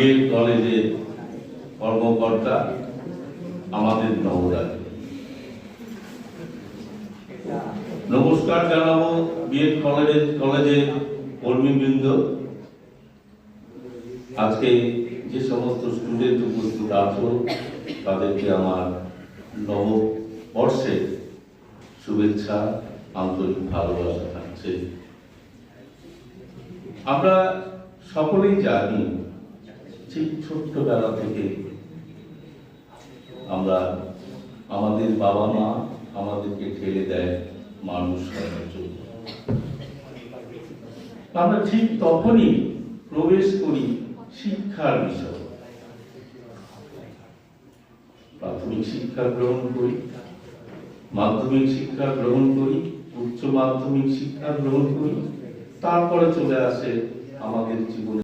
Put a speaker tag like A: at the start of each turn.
A: B Ed কলেজের কর্মকর্তা আমাদের নবদাকে নমস্কার জানাবো। বিএড কলেজের কর্মীবৃন্দ, আজকে যে সমস্ত স্টুডেন্ট উপস্থিত আছো তাদেরকে আমার নববর্ষের শুভেচ্ছা, আন্তরিক ভালোবাসা থাকছে। আমরা সকলেই জানি ঠিক ছোট্টবেলা থেকে আমরা আমাদের বাবা মা আমাদেরকে ঠেলে দেয় মানুষ করার জন্য। আমরা ঠিক তখনই প্রবেশ করি শিক্ষার বিষয়। প্রাথমিক শিক্ষা গ্রহণ করি, মাধ্যমিক শিক্ষা গ্রহণ করি, উচ্চ মাধ্যমিক শিক্ষা গ্রহণ করি, তারপরে চলে আসে আমাদের জীবনে